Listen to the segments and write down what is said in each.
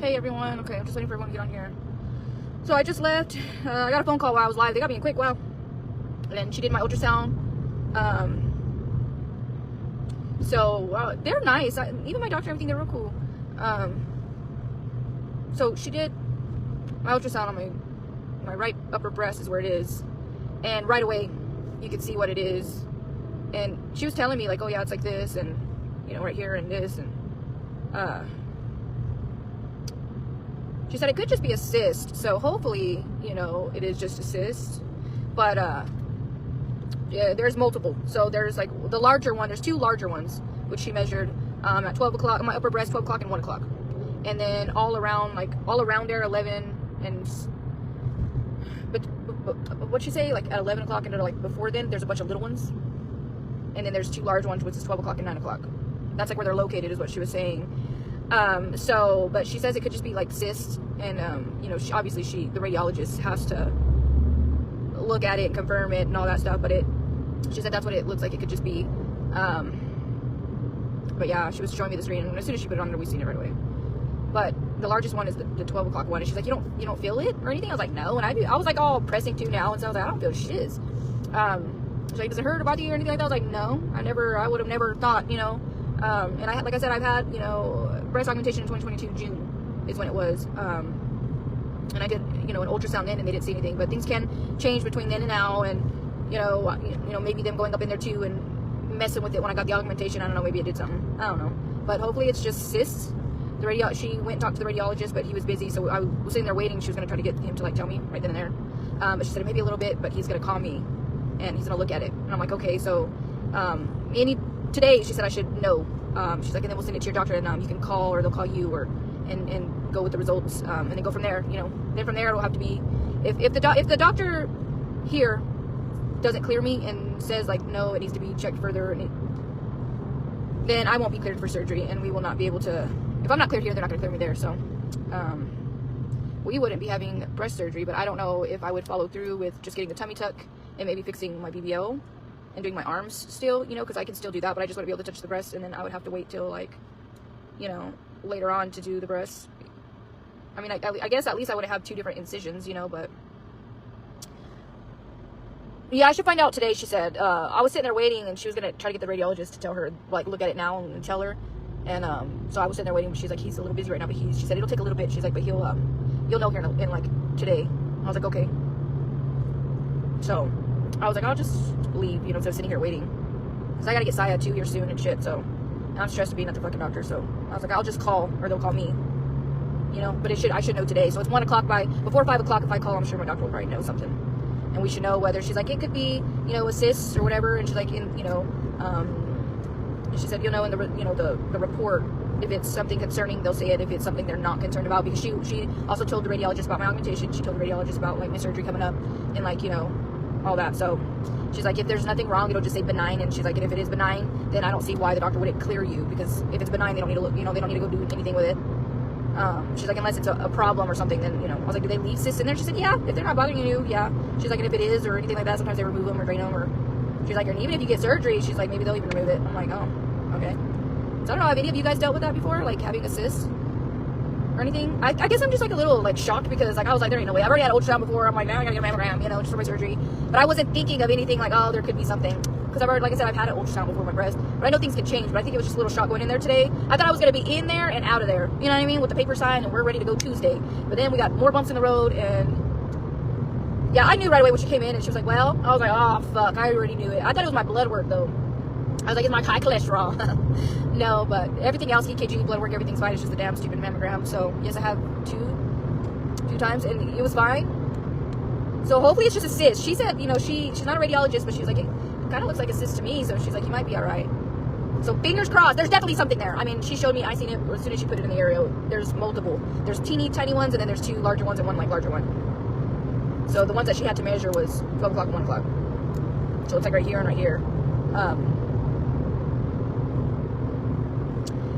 Hey everyone. Okay, I'm just waiting for everyone to get on here. So I just left. I got a phone call while I was live. They got me in quick. Wow. And then she did my ultrasound. So they're nice. Even my doctor, everything, they're real cool. So she did my ultrasound on my right upper breast is where it is, and right away you could see what it is. And she was telling me like, oh yeah, it's like this, and you know, right here and this, and she said it could just be a cyst. So hopefully, you know, it is just a cyst. But yeah, there's multiple. So there's like the larger one. There's two larger ones, which she measured at 12 o'clock on my upper breast, 12 o'clock and 1 o'clock. And then all around there, 11 and. But what'd she say? Like at 11 o'clock and like before then, there's a bunch of little ones. And then there's two large ones, which is 12 o'clock and 9 o'clock. That's like where they're located, is what she was saying. But she says it could just be like cysts, and you know, obviously the radiologist has to look at it and confirm it and all that stuff. But she said that's what it looks like. It could just be. But yeah, she was showing me the screen, and as soon as she put it on there, we seen it right away. But the largest one is the 12 o'clock one, and she's like, you don't feel it or anything? I was like, no, and I was like all pressing to now, and so I was like, I don't feel shiz. She's like, does it hurt about you or anything like that? I was like, no, I would have never thought, you know. And like I said, I've had, you know, breast augmentation in 2022, June is when it was. And I did, you know, an ultrasound then, and they didn't see anything. But things can change between then and now, and you know, maybe them going up in there too and messing with it when I got the augmentation. I don't know, maybe it did something. I don't know. But hopefully it's just cysts. She went and talked to the radiologist, but he was busy, so I was sitting there waiting. She was going to try to get him to like tell me right then and there. But she said maybe a little bit, but he's going to call me and he's going to look at it. And I'm like, okay. So today she said I should know. She's like, and then we'll send it to your doctor, and you can call, or they'll call you, or and go with the results, and then go from there. You know, then from there it'll have to be if the doctor here doesn't clear me and says like, no, it needs to be checked further, then I won't be cleared for surgery, and we will not be able to. If I'm not cleared here, they're not going to clear me there. So we wouldn't be having breast surgery, but I don't know if I would follow through with just getting the tummy tuck and maybe fixing my BBL and doing my arms still, you know, because I can still do that, but I just want to be able to touch the breast, and then I would have to wait till like, you know, later on to do the breast. I mean, I guess at least I would have 2 different incisions, you know, but yeah, I should find out today, she said. I was sitting there waiting, and she was going to try to get the radiologist to tell her, like, look at it now and tell her. And so I was sitting there waiting, but she's like, he's a little busy right now, but she said it'll take a little bit. She's like, but you'll know here in like today. I was like, okay. So I was like, I'll just leave, you know, instead of sitting here waiting, because I got to get Saya too here soon and shit. So I'm stressed to being at the fucking doctor. So I was like, I'll just call, or they'll call me, you know. But I should know today. So it's 1 o'clock. Before 5 o'clock, if I call, I'm sure my doctor will probably know something, and we should know whether, she's like, it could be, you know, a cyst or whatever. And she's like, you know, she said, you'll know in the report if it's something concerning. They'll say it if it's something they're not concerned about, because she also told the radiologist about my augmentation. She told the radiologist about like my surgery coming up, and like, you know, all that. So she's like, if there's nothing wrong, it'll just say benign. And she's like, and if it is benign, then I don't see why the doctor wouldn't clear you, because if it's benign, they don't need to look, you know, they don't need to go do anything with it. She's like, unless it's a problem or something, then, you know. I was like, do they leave cysts in there? She said, yeah, if they're not bothering you, yeah. She's like, and if it is or anything like that, sometimes they remove them or drain them, or she's like, and even if you get surgery, she's like, maybe they'll even remove it. I'm like, oh, okay. So I don't know, have any of you guys dealt with that before, like having a cyst or anything? I guess I'm just like a little like shocked, because like I was like, there ain't no way. I've already had an ultrasound before. I'm like, now I gotta get a mammogram, you know, just for my surgery. But I wasn't thinking of anything like, oh, there could be something, because I've already, like I said, I've had an ultrasound before my breast, but I know things can change. But I think it was just a little shock going in there today. I thought I was gonna be in there and out of there, you know what I mean, with the paper sign, and we're ready to go Tuesday. But then we got more bumps in the road, and yeah, I knew right away when she came in, and she was like, well, I was like, oh fuck, I already knew it. I thought it was my blood work though. I was like, it's my high cholesterol. No, but everything else, EKG, blood work, everything's fine. It's just the damn stupid mammogram. So yes, I have two times, and it was fine. So hopefully it's just a cyst. She said, you know, she's not a radiologist, but she's like, it kind of looks like a cyst to me. So she's like, you might be all right. So fingers crossed. There's definitely something there. I mean, she showed me. I seen it as soon as she put it in the area. There's multiple. There's teeny tiny ones, and then there's 2 larger ones and 1 like larger one. So the ones that she had to measure was 12 o'clock and 1 o'clock. So it's like right here and right here.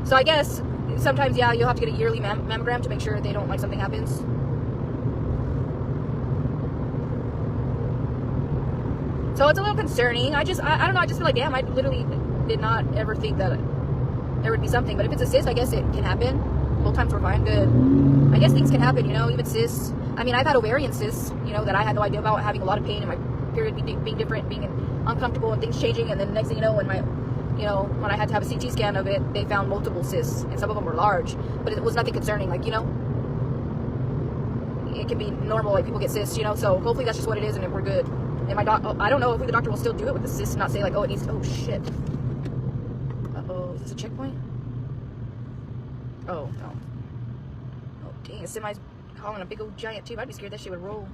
So I guess sometimes, yeah, you'll have to get a yearly mammogram to make sure they don't, like, something happens. So it's a little concerning. I don't know, I just feel like, damn, I literally did not ever think that there would be something. But if it's a cyst, I guess it can happen. Both times were fine, good. I guess things can happen, you know, even cysts. I mean, I've had ovarian cysts, you know, that I had no idea about, having a lot of pain and my period being different, being uncomfortable and things changing. And then the next thing you know, when I had to have a CT scan of it, they found multiple cysts, and some of them were large, but it was nothing concerning. Like, you know, it can be normal, like people get cysts, you know, so hopefully that's just what it is and we're good. And my I don't know if the doctor will still do it with the cysts and not say like, oh, it needs to, oh shit. Uh-oh, is this a checkpoint? Oh, no. Oh, dang, a semi's hauling a big old giant tube. I'd be scared that shit would roll.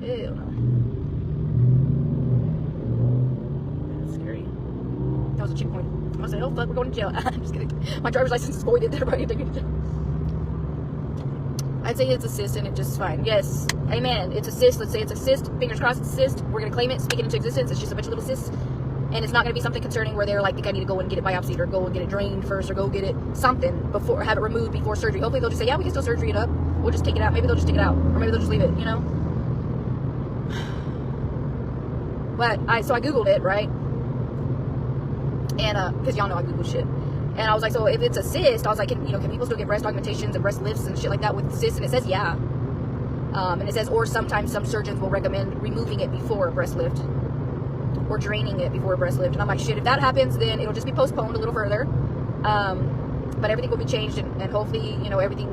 Ew, no. That's scary. That was a checkpoint. I said, oh fuck, we're going to jail. I'm just kidding. My driver's license is voided. They're probably taking me to jail. I'd say it's a cyst and it's just fine. Yes. Amen. It's a cyst. Let's say it's a cyst. Fingers crossed it's a cyst. We're going to claim it, speak it into existence. It's just a bunch of little cysts. And it's not going to be something concerning where they're like, think I need to go and get it biopsied or go and get it drained first or go get it something before, or have it removed before surgery. Hopefully they'll just say, yeah, we can still surgery it up. We'll just take it out. Maybe they'll just take it out. Or maybe they'll just leave it, you know? But so I Googled it, right? And, cause y'all know I Google shit. And I was like, so if it's a cyst, I was like, can people still get breast augmentations and breast lifts and shit like that with cysts? And it says, yeah. And it says, or sometimes some surgeons will recommend removing it before a breast lift or draining it before a breast lift. And I'm like, shit, if that happens, then it'll just be postponed a little further. But everything will be changed and hopefully, you know, everything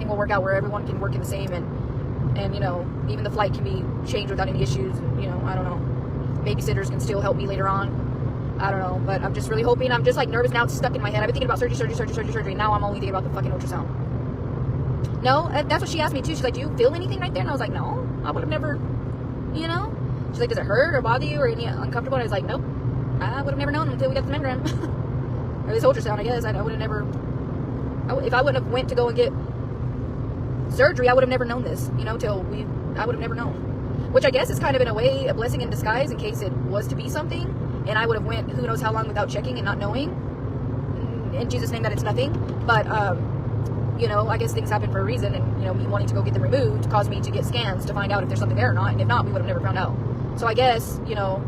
will work out where everyone can work in the same and, you know, even the flight can be changed without any issues. And, you know, I don't know. Babysitters can still help me later on. I don't know, but I'm just really hoping. I'm just like nervous now. It's stuck in my head. I've been thinking about surgery. Now I'm only thinking about the fucking ultrasound. No, that's what she asked me too. She's like, do you feel anything right there? And I was like, no, I would have never, you know. She's like, does it hurt or bother you or any uncomfortable? And I was like, nope, I would have never known until we got the mammogram or this ultrasound. I guess I would have never. If I wouldn't have went to go and get surgery, I would have never known this. You know, I would have never known. Which I guess is kind of in a way a blessing in disguise in case it was to be something. And I would have went who knows how long without checking and not knowing. In Jesus' name that it's nothing. But, you know, I guess things happen for a reason. And, you know, me wanting to go get them removed caused me to get scans to find out if there's something there or not. And if not, we would have never found out. So I guess, you know,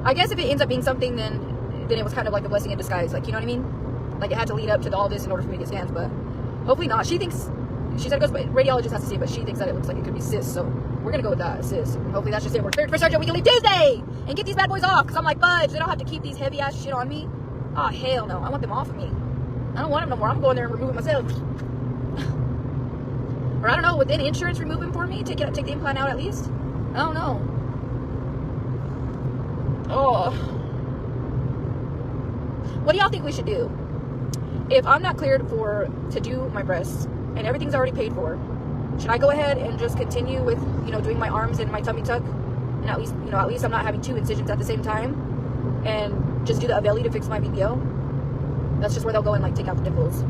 if it ends up being something, then it was kind of like a blessing in disguise. Like, you know what I mean? Like, it had to lead up to all this in order for me to get scans. But hopefully not. She said it goes, radiologist has to see it, but she thinks that it looks like it could be cysts. So we're going to go with that, cysts. Hopefully that's just it. We're cleared for surgery. We can leave Tuesday and get these bad boys off. Because I'm like, fudge, they don't have to keep these heavy ass shit on me. Oh, hell no. I want them off of me. I don't want them no more. I'm going there and remove it myself. Or I don't know, would then insurance remove them for me? Take the implant out at least? I don't know. Oh. What do y'all think we should do? If I'm not cleared to do my breasts and everything's already paid for, should I go ahead and just continue with, you know, doing my arms and my tummy tuck? And at least I'm not having 2 incisions at the same time. And just do the Avelli to fix my BBL. That's just where they'll go and like take out the dimples. I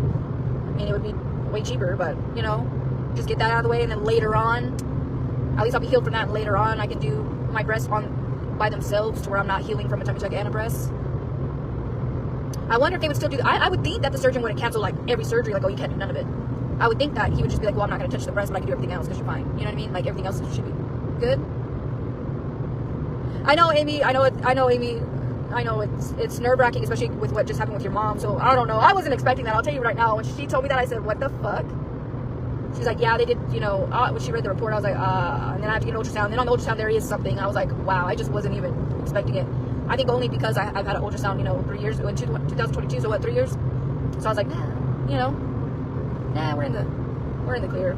mean, it would be way cheaper, but you know, just get that out of the way. And then later on, at least I'll be healed from that. And later on, I can do my breasts by themselves to where I'm not healing from a tummy tuck and a breast. I wonder if they would still do that. I would think that the surgeon would have canceled like every surgery, like, oh, you can't do none of it. I would think that he would just be like, well, I'm not going to touch the breast, but I can do everything else because you're fine. You know what I mean? Like, everything else should be good. I know, Amy. I know it's nerve-wracking, especially with what just happened with your mom. So, I don't know. I wasn't expecting that. I'll tell you right now. When she told me that, I said, what the fuck? She's like, yeah, they did, you know, when she read the report, I was like, and then I have to get an ultrasound. And then on the ultrasound, there is something. I was like, wow, I just wasn't even expecting it. I think only because I've had an ultrasound, you know, 3 years, in 2022, so what, 3 years? So I was like, nah, you know, we're in the clear.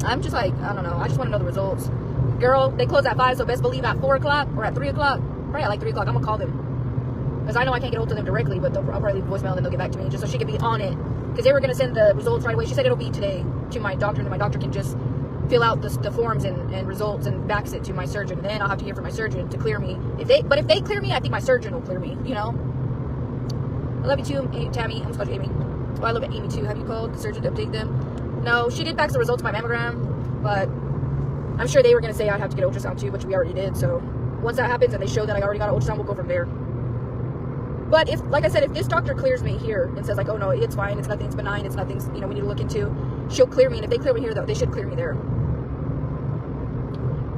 I'm just like, I don't know, I just want to know the results. Girl, they close at 5, so best believe at 4 o'clock or at 3 o'clock, probably at like 3 o'clock, I'm gonna call them. Because I know I can't get hold of them directly, but I'll probably leave a voicemail and then they'll get back to me just so she can be on it. Because they were gonna send the results right away. She said it'll be today to my doctor, and then my doctor can just fill out the forms and results and fax it to my surgeon. And then I'll have to hear from my surgeon to clear me. If they clear me, I think my surgeon will clear me, you know? I love you too, Tammy. I almost called you Amy. Oh, I love Amy too. Have you called the surgeon to update them? No, she did fax the results of my mammogram, but I'm sure they were going to say I have to get an ultrasound too, which we already did. So once that happens and they show that I already got an ultrasound, we'll go from there. But if, like I said, if this doctor clears me here and says like, oh no, it's fine, it's nothing, it's benign, it's nothing, you know, we need to look into, she'll clear me. And if they clear me here, though, they should clear me there.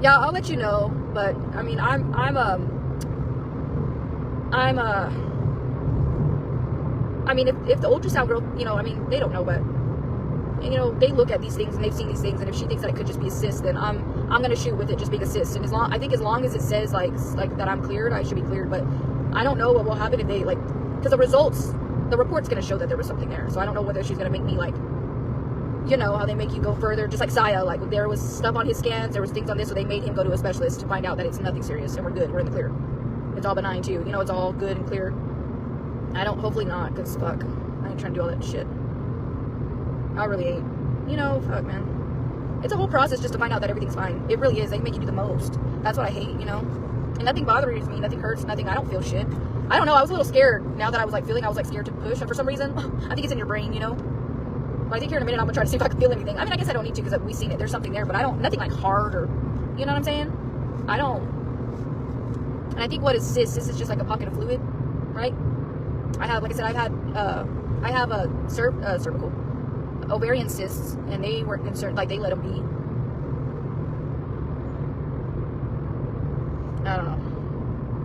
Yeah, I'll let you know. But I mean, I'm I'm I mean, if the ultrasound girl, you know, I mean, they don't know, but, and, you know, they look at these things and they've seen these things, and if she thinks that it could just be a cyst, then I'm gonna shoot with it just being a cyst. And I think as long as it says like that I'm cleared, I should be cleared. But I don't know what will happen if they like, because the report's gonna show that there was something there. So I don't know whether she's gonna make me like, you know, how they make you go further, just like Saya, like there was stuff on his scans, there was things on this, so they made him go to a specialist to find out that it's nothing serious and we're good, we're in the clear. It's all benign too, you know, it's all good and clear. Hopefully not, because fuck, I ain't trying to do all that shit. I really ain't. You know, fuck, man. It's a whole process just to find out that everything's fine. It really is. They make you do the most. That's what I hate, you know? And nothing bothers me, nothing hurts, nothing. I don't feel shit. I don't know, I was a little scared now that I was like feeling, I was like scared to push, and for some reason, I think it's in your brain, you know? But I think here in a minute I'm gonna try to see if I can feel anything. I mean, I guess I don't need to because we've seen it. There's something there, but nothing like hard or, you know what I'm saying? I don't. And I think what is cyst? Cyst is just like a pocket of fluid, right? I have, like I said, I have a cervical ovarian cysts, and they weren't concerned, like they let them be. I don't know.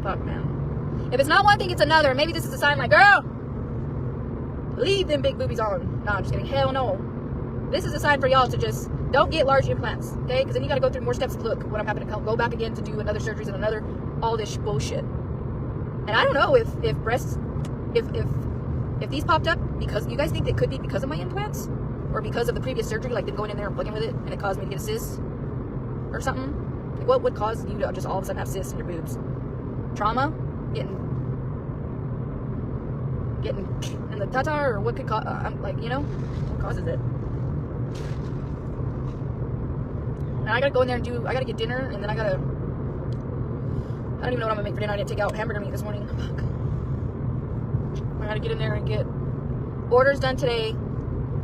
Fuck, man. If it's not one thing, it's another. Maybe this is a sign like, girl, leave them big boobies on. No, I'm just kidding. Hell no. This is a sign for y'all to just don't get large implants, okay? Because then you got to go through more steps to look what I'm having to go back again to do another surgeries and another all this bullshit. And I don't know if breasts, if these popped up because you guys think it could be because of my implants or because of the previous surgery, like them going in there and plugging with it and it caused me to get a cyst or something. Like what would cause you to just all of a sudden have cysts in your boobs? Trauma, getting in the tata, or what could cause? I'm like, you know, what causes it? And I gotta go in there and I gotta get dinner, and then I don't even know what I'm gonna make for dinner. I didn't take out hamburger meat this morning. Fuck. I gotta get in there and get orders done today.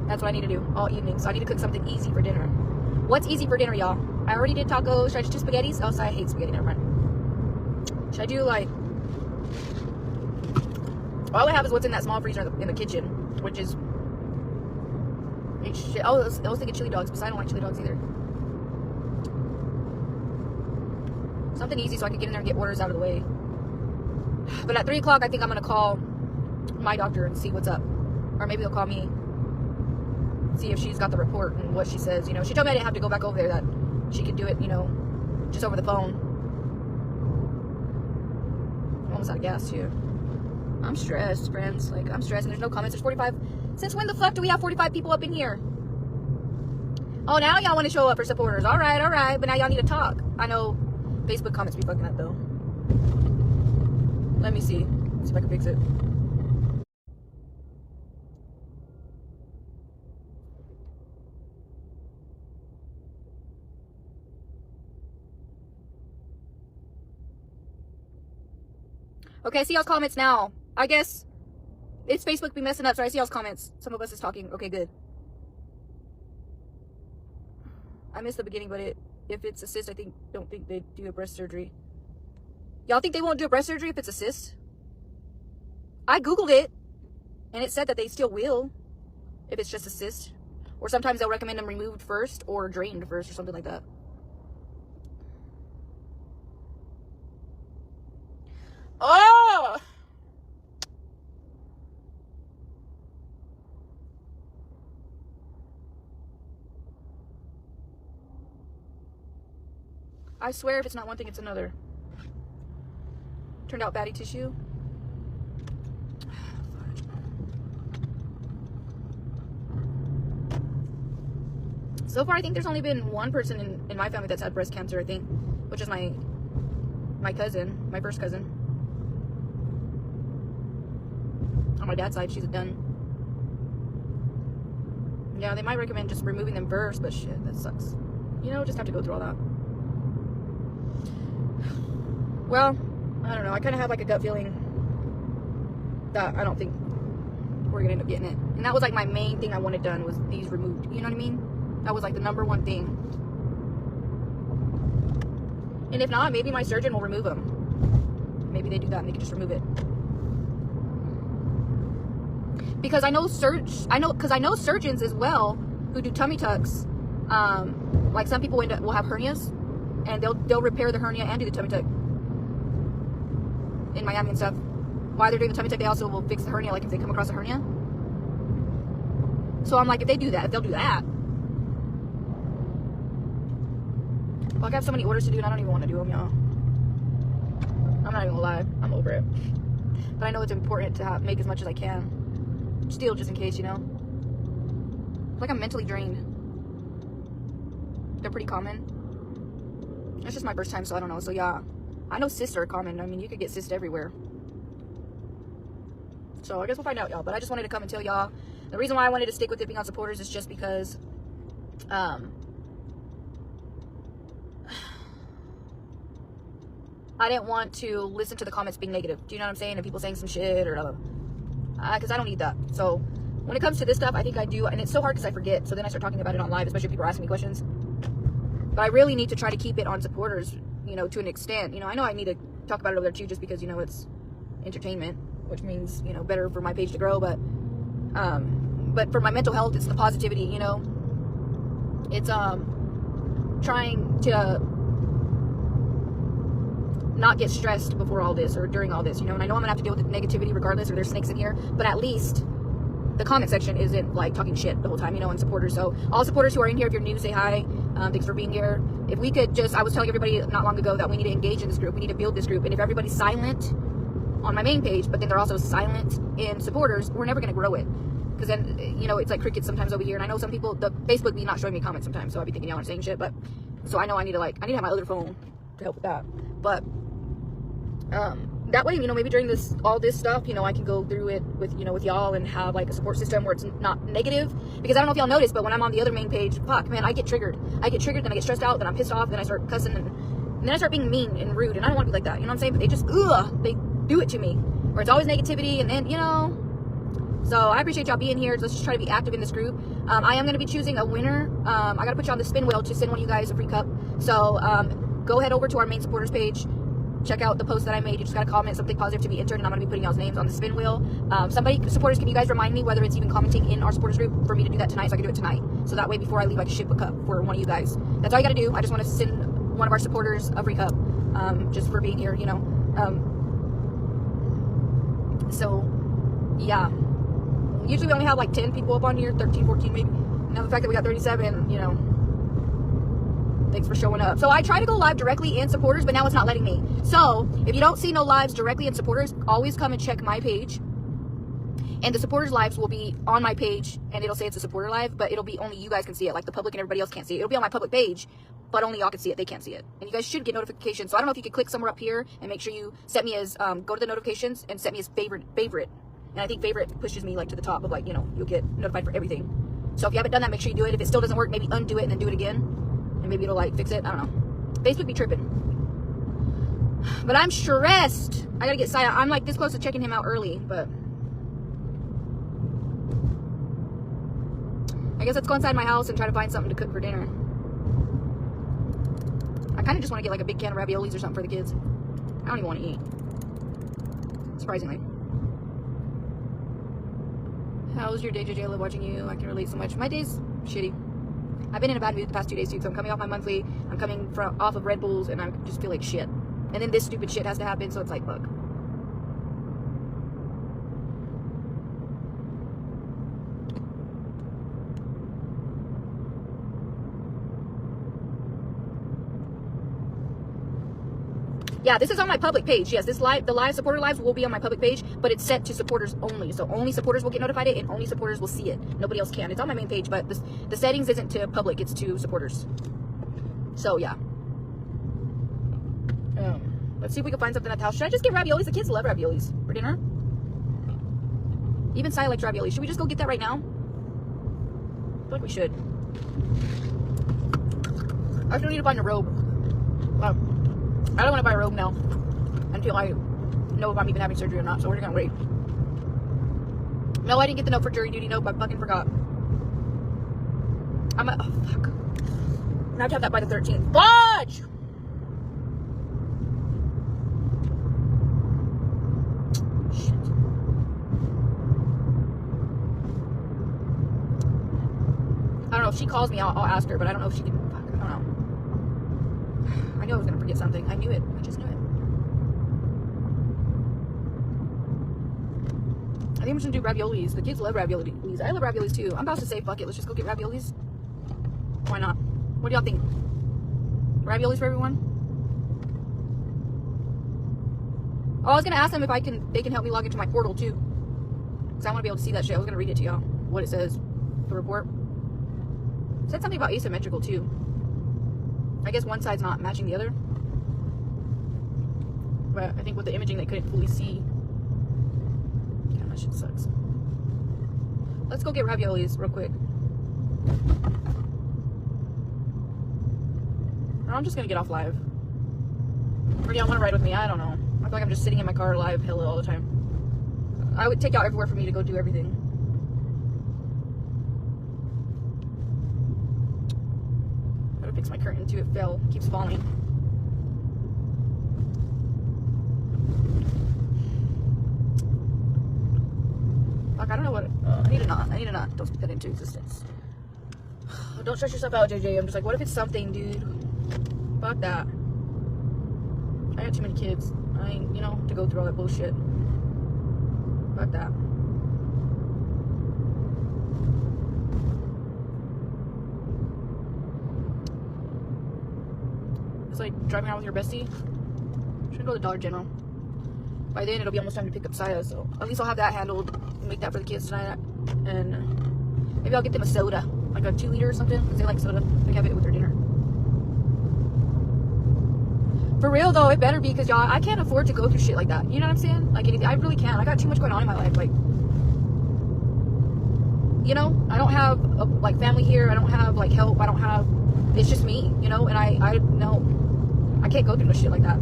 That's what I need to do all evening. So I need to cook something easy for dinner. What's easy for dinner, y'all? I already did tacos. Should I just do spaghettis? Oh, I hate spaghetti. Never mind. Should I do like... All I have is what's in that small freezer in the kitchen, which is... I was thinking chili dogs, but I don't like chili dogs either. Something easy so I can get in there and get orders out of the way. But at 3 o'clock, I think I'm going to call my doctor and see what's up. Or maybe they'll call me, see if she's got the report and what she says. You know, she told me I didn't have to go back over there, that she could do it, you know, just over the phone. I'm almost out of gas, too. I'm stressed, friends. Like, I'm stressed, and there's no comments. There's 45. Since when the fuck do we have 45 people up in here? Oh, now y'all want to show up for supporters. All right. But now y'all need to talk. I know Facebook comments be fucking up, though. Let me see. See if I can fix it. Okay, I see y'all's comments now. I guess it's Facebook be messing up, so I see y'all's comments. Some of us is talking. Okay, good. I missed the beginning, but if it's a cyst, don't think they do a breast surgery. Y'all think they won't do a breast surgery if it's a cyst? I Googled it, and it said that they still will if it's just a cyst. Or sometimes they'll recommend them removed first or drained first or something like that. Oh! I swear if it's not one thing, it's another. Turned out fatty tissue. So far, I think there's only been one person in my family that's had breast cancer, I think, which is my cousin, my first cousin. On my dad's side, she's done. Yeah, they might recommend just removing them first, but shit, that sucks. You know, just have to go through all that. Well, I don't know. I kind of have like a gut feeling that I don't think we're gonna end up getting it. And that was like my main thing I wanted done, was these removed. You know what I mean? That was like the number one thing. And if not, maybe my surgeon will remove them. Maybe they do that and they can just remove it. Because I know surgeons as well who do tummy tucks. Like some people will have hernias, and they'll repair the hernia and do the tummy tuck in Miami and stuff. while they're doing the tummy tuck, they also will fix the hernia, like if they come across a hernia. So I'm like, if they do that, if they'll do that. Like, I have so many orders to do, and I don't even want to do them, y'all. I'm not even gonna lie. I'm over it. But I know it's important to make as much as I can. Still, just in case, you know. Like, I'm mentally drained. They're pretty common. It's just my first time, so I don't know. So, yeah. I know cysts are common. I mean, you could get cysts everywhere. So, I guess we'll find out, y'all. But I just wanted to come and tell y'all. The reason why I wanted to stick with it being on supporters is just because... I didn't want to listen to the comments being negative. Do you know what I'm saying? And people saying some shit or because I don't need that. So when it comes to this stuff, I think I do. And it's so hard because I forget. So then I start talking about it on live, especially if people are asking me questions. But I really need to try to keep it on supporters, you know, to an extent. You know, I know I need to talk about it over there too, just because, you know, it's entertainment, which means, you know, better for my page to grow. But for my mental health, it's the positivity, you know. It's trying to not get stressed before all this or during all this, you know. And I know I'm gonna have to deal with the negativity regardless, or there's snakes in here, but at least the comment section isn't like talking shit the whole time, you know, and supporters. So all supporters who are in here, if you're new, say hi. Thanks for being here. If we could just, I was telling everybody not long ago that we need to engage in this group, we need to build this group, and if everybody's silent on my main page, but then they're also silent in supporters, we're never gonna grow it. Because then, you know, it's like crickets sometimes over here. And I know some people, the Facebook be not showing me comments sometimes, so I'll be thinking y'all aren't saying shit. But so I know I need to have my other phone to help with that. But that way, you know, maybe during all this stuff, you know, I can go through it with, you know, with y'all and have like a support system where it's not negative. Because I don't know if y'all noticed, but when I'm on the other main page, fuck, man, I get triggered. I get triggered, then I get stressed out, then I'm pissed off, then I start cussing, and then I start being mean and rude. And I don't want to be like that, you know what I'm saying? But they just, they do it to me. Or it's always negativity, and then, you know. So I appreciate y'all being here. Let's just try to be active in this group. I am going to be choosing a winner. I got to put you on the spin wheel to send one of you guys a free cup. So go head over to our main supporters page. Check out the post that I made. You just got to comment something positive to be entered, and I'm going to be putting y'all's names on the spin wheel. Supporters, can you guys remind me whether it's even commenting in our supporters group for me to do that tonight, so I can do it tonight. So that way, before I leave, I can ship a cup for one of you guys. That's all you got to do. I just want to send one of our supporters a free cup, just for being here, you know. So, yeah. Usually we only have like 10 people up on here, 13, 14 maybe. Now the fact that we got 37, you know, thanks for showing up. So I try to go live directly in supporters, but now it's not letting me. So if you don't see no lives directly in supporters, always come and check my page. And the supporters lives will be on my page, and it'll say it's a supporter live, but it'll be only you guys can see it. Like the public and everybody else can't see it. It'll be on my public page, but only y'all can see it. They can't see it. And you guys should get notifications. So I don't know if you could click somewhere up here and make sure you set me as, go to the notifications and set me as favorite. And I think favorite pushes me like to the top of, like, you know, you'll get notified for everything. So if you haven't done that, make sure you do it. If it still doesn't work, maybe undo it and then do it again. And maybe it'll like fix it. I don't know. Facebook be tripping. But I'm stressed. I gotta get Saya. I'm like this close to checking him out early, but I guess let's go inside my house and try to find something to cook for dinner. I kind of just want to get like a big can of raviolis or something for the kids. I don't even want to eat. Surprisingly. How was your day, JJ? I love watching you. I can relate so much. My day's shitty. I've been in a bad mood the past 2 days too, so I'm coming off my monthly. I'm coming off of Red Bulls, and I just feel like shit. And then this stupid shit has to happen, so it's like, fuck. Yeah, this is on my public page. Yes, the live supporter lives will be on my public page, but it's set to supporters only. So only supporters will get notified it, and only supporters will see it. Nobody else can. It's on my main page, but the settings isn't to public, it's to supporters. So yeah. Let's see if we can find something at the house. Should I just get raviolis? The kids love raviolis for dinner. Even Sai likes raviolis. Should we just go get that right now? I feel like we should. I still need to find a robe. I don't want to buy a robe now until I know if I'm even having surgery or not, so we're gonna wait. No, I didn't get the note for jury duty. Nope, I fucking forgot. Oh, fuck. I have to have that by the 13th. Fudge! Shit. I don't know if she calls me, I'll ask her, but I don't know if she can. Fuck, I don't know. I knew I was gonna forget something. I knew it. I just knew it. think I'm just gonna do raviolis. The kids love raviolis. I love raviolis too. I'm about to say, fuck it, let's just go get raviolis. Why not? What do y'all think? Raviolis for everyone? Oh, I was gonna ask them if they can help me log into my portal too. Because I want to be able to see that shit. I was gonna read it to y'all. What it says. The report. It said something about asymmetrical too. I guess one side's not matching the other. But I think with the imaging they couldn't fully see. Damn, that shit sucks. Let's go get raviolis real quick. Or I'm just gonna get off live. Or do y'all want to ride with me? I don't know. I feel like I'm just sitting in my car live hella all the time. I would take y'all everywhere for me to go do everything. Gotta fix my curtain too. It fell. It keeps falling. Fuck, I don't know what. I need a knot. I need a knot. Don't speak that into existence. Don't stress yourself out, JJ. I'm just like, what if it's something, dude? Fuck that. I got too many kids. I ain't, you know, to go through all that bullshit. Fuck that. It's like driving around with your bestie. I'm gonna go to Dollar General. By then, it'll be almost time to pick up Saya, so at least I'll have that handled. Make that for the kids tonight. And maybe I'll get them a soda. Like a 2-liter or something, because they like soda. They have it with their dinner. For real though, it better be, because y'all, I can't afford to go through shit like that. You know what I'm saying? Like anything, I really can't. I got too much going on in my life. Like, you know, I don't have like family here. I don't have like help. I don't have. It's just me, you know. And I know I can't go through no shit like that.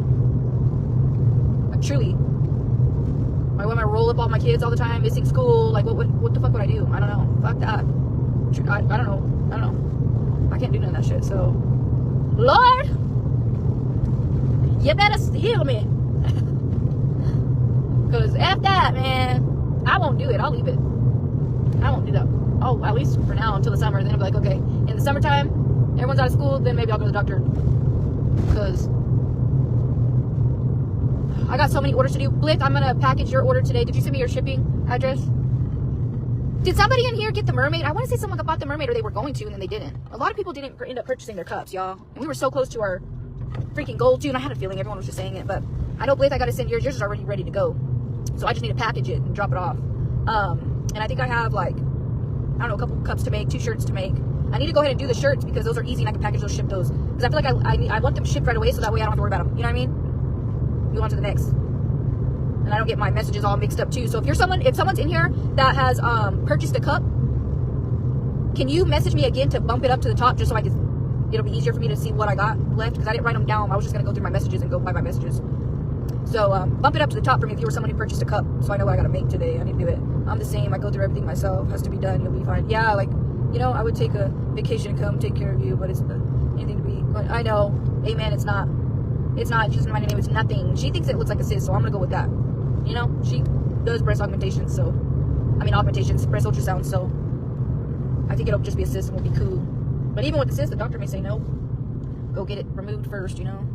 Like, truly. Like, when I roll up all my kids all the time, missing school. Like, what the fuck would I do? I don't know. Fuck that. I don't know. I don't know. I can't do none of that shit. So, Lord, you better heal me. Because F that, man. I won't do it. I'll leave it. I won't do that. Oh, at least for now, until the summer. Then I'll be like, okay, in the summertime, everyone's out of school, then maybe I'll go to the doctor. Because I got so many orders to do. Blick, I'm going to package your order today. Did you send me your shipping address? Did somebody in here get the mermaid? I want to say someone bought the mermaid, or they were going to, and then they didn't. A lot of people didn't end up purchasing their cups, y'all. And we were so close to our freaking goal, too. And I had a feeling everyone was just saying it. But I know, Blake, I got to send yours. Yours is already ready to go. So I just need to package it and drop it off. And I think I have, like, I don't know, a couple cups to make, 2 shirts to make. I need to go ahead and do the shirts because those are easy and I can package those, ship those. Because I feel like I want them shipped right away so that way I don't have to worry about them. You know what I mean? Move on to the next. And I don't get my messages all mixed up too. So if someone's in here that has purchased a cup, can you message me again to bump it up to the top just so it'll be easier for me to see what I got left, because I didn't write them down. I was just going to go through my messages and go by my messages. So bump it up to the top for me if you were someone who purchased a cup, so I know what I got to make today. I need to do it. I'm the same. I go through everything myself. Has to be done. You'll be fine. Yeah, like, you know, I would take a vacation and come take care of you, but it's anything to be. But I know. Amen. It's not. It's not. Just my name. It's nothing. She thinks it looks like a cyst, so I'm going to go with that. You know, she does breast augmentation, so, I mean, augmentations, breast ultrasound, so I think it'll just be a cyst and we'll be cool. But even with the cyst, the doctor may say no. Go get it removed first, you know.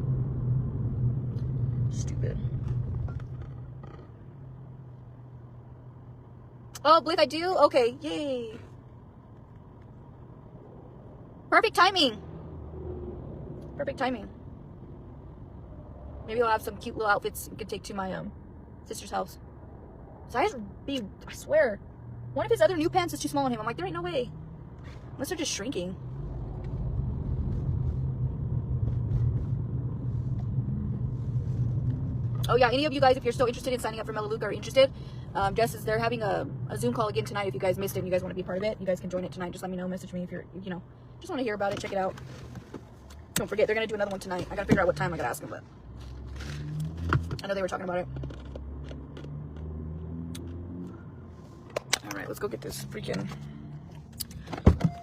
Stupid. Oh, I believe I do? Okay, yay. Perfect timing. Perfect timing. Maybe I'll have some cute little outfits we can take to my sister's house. So I swear, one of his other new pants is too small on him. I'm like, there ain't no way. Unless they're just shrinking. Oh yeah, any of you guys, if you're still interested in signing up for Melaleuca or interested, they're having a Zoom call again tonight. If you guys missed it and you guys want to be part of it, you guys can join it tonight. Just let me know, message me if you're, you know, just want to hear about it, check it out. Don't forget, they're going to do another one tonight. I got to figure out what time I got to ask them, but I know they were talking about it. All right, let's go get this freaking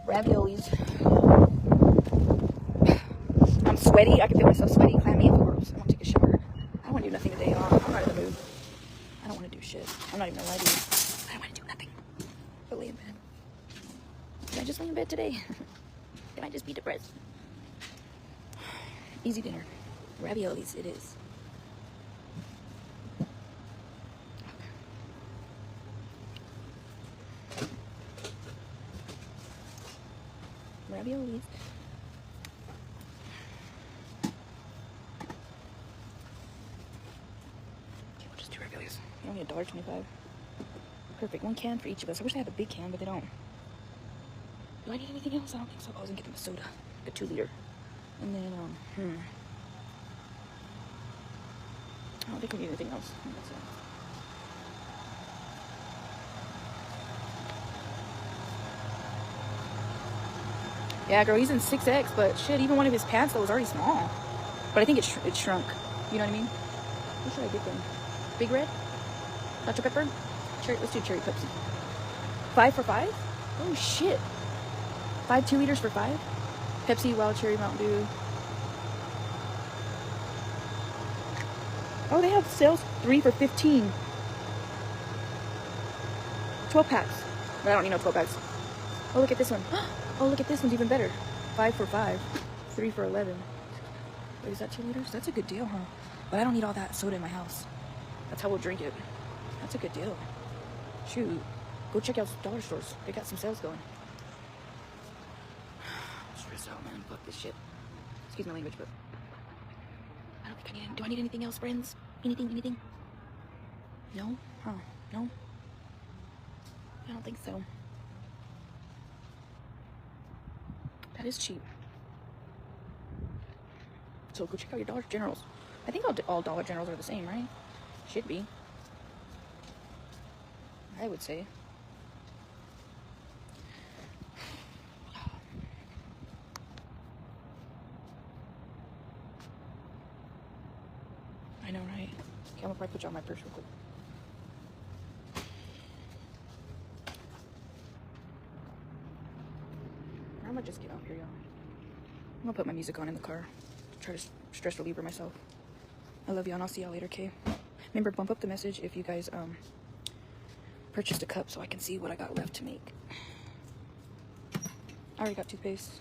raviolis. I'm sweaty. I can feel myself sweaty, clammy, of course. I want to take a shower. I don't want to do nothing today, y'all. I'm not in the mood. I don't want to do shit. I'm not even gonna lie to you. I don't want to do nothing but lay in bed. Can I just lay in bed today? Can I just be depressed? Easy dinner. Raviolis it is. raviolis. Okay, we'll just do raviolis. Only $1.25. Perfect. 1 can for each of us. I wish they had a big can, but they don't. Do I need anything else? I don't think so. I was gonna get them a soda, a 2-liter, and then I don't think we need anything else. That's it. Yeah, girl, he's in 6X, but shit, even one of his pants though was already small. But I think it shrunk. You know what I mean? What should I get them? Big Red? Dr. Pepper? Cherry, let's do cherry Pepsi. 5 for 5? Oh shit. 5 2-liters for 5? Pepsi, Wild Cherry, Mountain Dew. Oh, they have sales 3 for 15. 12 packs. I don't need no 12 packs. Oh, look at this one. Oh, look at this one's even better. 5 for 5. 3 for 11. Wait, is that 2 liters? That's a good deal, huh? But I don't need all that soda in my house. That's how we'll drink it. That's a good deal. Shoot. Go check out dollar stores. They got some sales going. I'm stressed out, man. Fuck this shit. Excuse my language, but I don't think I need. Do I need anything else, friends? Anything? No? Huh? No? I don't think so. That is cheap. So go check out your Dollar Generals. I think all Dollar Generals are the same, right? Should be. I would say. I know, right? Okay, I'm gonna probably put you on my purse real quick. I'm gonna just get out here, y'all. I'm gonna put my music on in the car. Try to stress reliever myself. I love y'all, and I'll see y'all later, okay? Remember, bump up the message if you guys purchased a cup so I can see what I got left to make. I already got toothpaste.